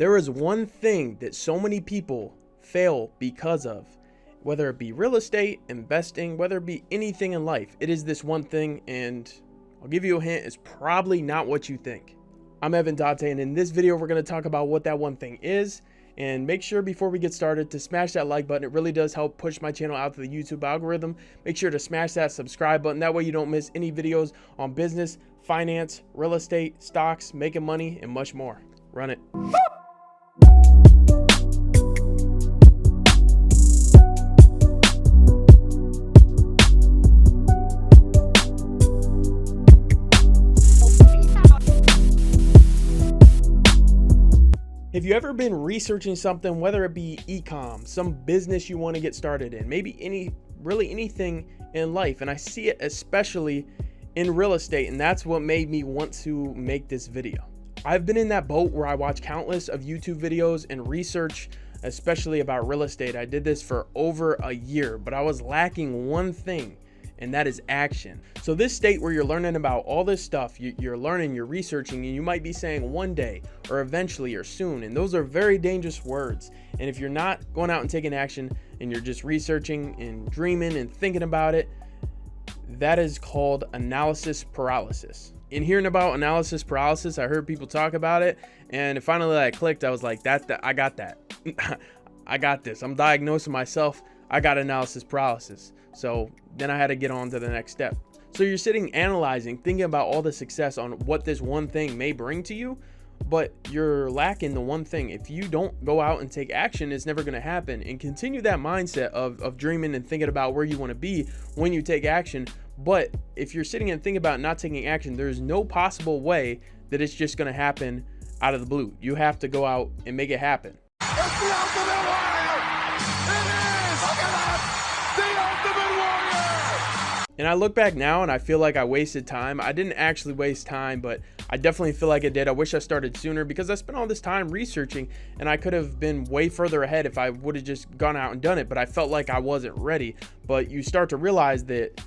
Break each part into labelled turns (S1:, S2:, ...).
S1: There is one thing that so many people fail because of, whether it be real estate, investing, whether it be anything in life. It is this one thing, and I'll give you a hint, it's probably not what you think. I'm Evan Dante, and in this video, we're going to talk about what that one thing is. And make sure before we get started to smash that like button. It really does help push my channel out to the YouTube algorithm. Make sure to smash that subscribe button. That way you don't miss any videos on business, finance, real estate, stocks, making money, and much more. Run it. Have you ever been researching something, whether it be e-com, some business you want to get started in, maybe anything in life? And I see it especially in real estate, and that's what made me want to make this video. I've been in that boat where I watch countless of YouTube videos and research, especially about real estate. I did this for over a year, but I was lacking one thing, and that is action. So this state where you're learning about all this stuff, you're learning, you're researching, and you might be saying one day or eventually or soon, and those are very dangerous words. And if you're not going out and taking action and you're just researching and dreaming and thinking about it, that is called analysis paralysis. In hearing about analysis paralysis, I heard people talk about it, and finally I clicked. I was like, I got that. I got this. I'm diagnosing myself. I got analysis paralysis. So then I had to get on to the next step. So you're sitting analyzing, thinking about all the success on what this one thing may bring to you, but you're lacking the one thing. If you don't go out and take action, it's never going to happen. And continue that mindset of dreaming and thinking about where you want to be when you take action. But if you're sitting and thinking about not taking action, there's no possible way that it's just going to happen out of the blue. You have to go out and make it happen.
S2: It's the ultimate warrior! It is! Look at that! The ultimate warrior!
S1: And I look back now and I feel like I wasted time. I didn't actually waste time, but I definitely feel like I did. I wish I started sooner because I spent all this time researching, and I could have been way further ahead if I would have just gone out and done it, but I felt like I wasn't ready. But you start to realize that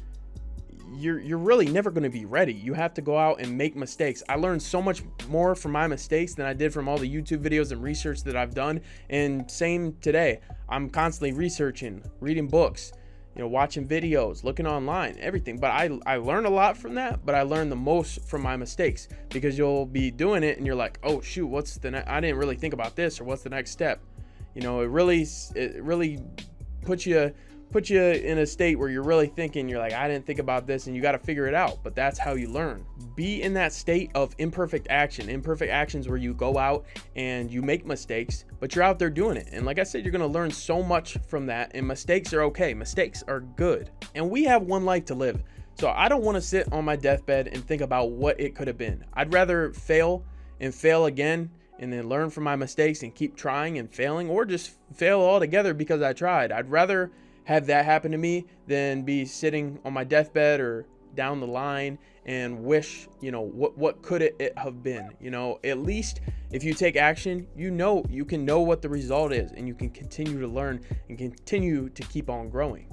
S1: you're really never going to be ready. You have to go out and make mistakes. I learned so much more from my mistakes than I did from all the YouTube videos and research that I've done. And same today. I'm constantly researching, reading books, watching videos, looking online, everything. But I learned a lot from that, but I learned the most from my mistakes, because you'll be doing it and you're like, oh shoot, what's the next? I didn't really think about this, or what's the next step? It really puts you in a state where you're really thinking, you're like, I didn't think about this, and you got to figure it out. But that's how you learn. Be in that state of imperfect action. Imperfect actions where you go out and you make mistakes, but you're out there doing it. And like I said, you're going to learn so much from that, and mistakes are okay. Mistakes are good. And we have one life to live. So I don't want to sit on my deathbed and think about what it could have been. I'd rather fail and fail again, and then learn from my mistakes and keep trying and failing, or just fail altogether because I tried. I'd rather have that happen to me than be sitting on my deathbed or down the line and wish, what could it have been? At least if you take action, you can know what the result is, and you can continue to learn and continue to keep on growing.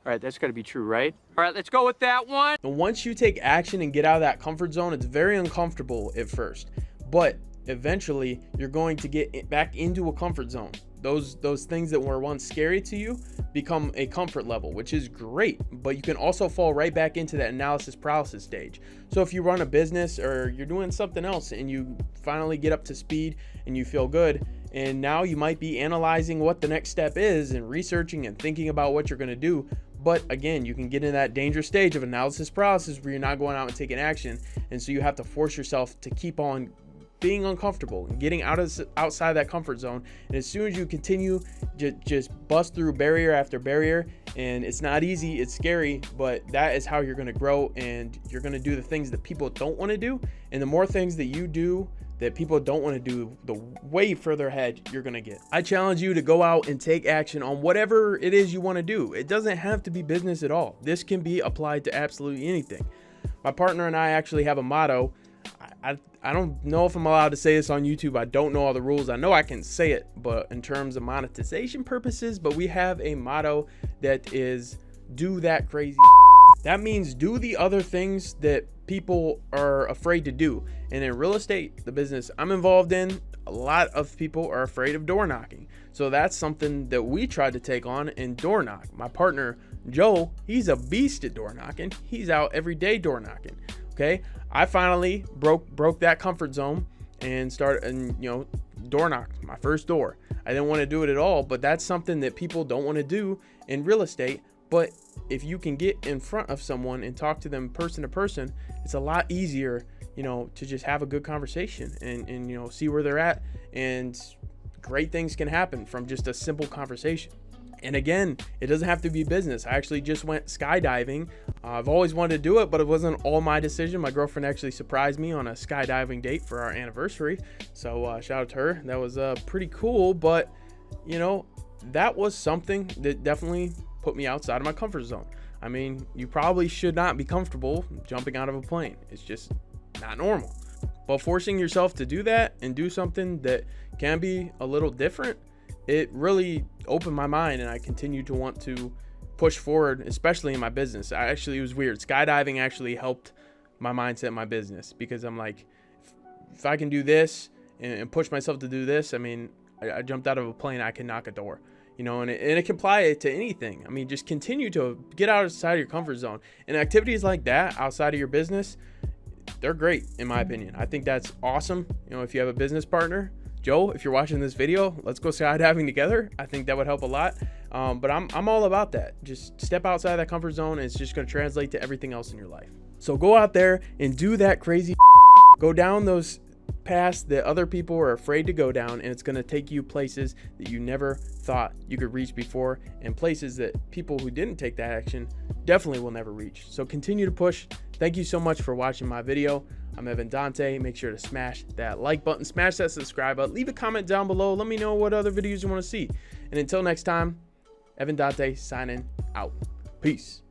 S3: All right, that's got to be true, right? All right, let's go with that one.
S1: And once you take action and get out of that comfort zone, it's very uncomfortable at first, but eventually you're going to get back into a comfort zone. Those things that were once scary to you become a comfort level, which is great, but you can also fall right back into that analysis paralysis stage. So if you run a business or you're doing something else and you finally get up to speed and you feel good, and now you might be analyzing what the next step is and researching and thinking about what you're going to do. But again, you can get in that dangerous stage of analysis paralysis where you're not going out and taking action, and so you have to force yourself to keep on being uncomfortable and getting outside that comfort zone. And as soon as you continue, just bust through barrier after barrier, and it's not easy, it's scary, but that is how you're going to grow, and you're going to do the things that people don't want to do. And the more things that you do that people don't want to do, the way further ahead you're going to get. I challenge you to go out and take action on whatever it is you want to do. It doesn't have to be business at all. This can be applied to absolutely anything. My partner and I actually have a motto. I don't know if I'm allowed to say this on YouTube. I don't know all the rules. I know I can say it, but in terms of monetization purposes, but we have a motto that is do that crazy. That means do the other things that people are afraid to do. And in real estate, the business I'm involved in, a lot of people are afraid of door knocking. So that's something that we tried to take on and door knock. My partner, Joe, he's a beast at door knocking. He's out every day door knocking. Okay. I finally broke that comfort zone and started, and door knocked my first door. I didn't want to do it at all, but that's something that people don't want to do in real estate. But if you can get in front of someone and talk to them person to person, it's a lot easier, to just have a good conversation and see where they're at, and great things can happen from just a simple conversation. And again, it doesn't have to be business. I actually just went skydiving. I've always wanted to do it, but it wasn't all my decision. My girlfriend actually surprised me on a skydiving date for our anniversary. So shout out to her. That was pretty cool. But, that was something that definitely put me outside of my comfort zone. I mean, you probably should not be comfortable jumping out of a plane. It's just not normal. But forcing yourself to do that and do something that can be a little different, it really opened my mind, and I continue to want to push forward, especially in my business. It was weird. Skydiving actually helped my mindset in my business, because I'm like, if I can do this and push myself to do this, I mean, I jumped out of a plane, I can knock a door, and it can apply it to anything. I mean, just continue to get outside of your comfort zone. And activities like that outside of your business, they're great, in my opinion. I think that's awesome. If you have a business partner, Joe, if you're watching this video, let's go skydiving together. I think that would help a lot. But I'm all about that. Just step outside that comfort zone, and it's just going to translate to everything else in your life. So go out there and do that crazy go down those paths that other people are afraid to go down, and it's going to take you places that you never thought you could reach before, and places that people who didn't take that action definitely will never reach. So continue to push. Thank you so much for watching my video. I'm Evan Dante. Make sure to smash that like button, smash that subscribe button, leave a comment down below. Let me know what other videos you want to see. And until next time, Evan Dante signing out. Peace.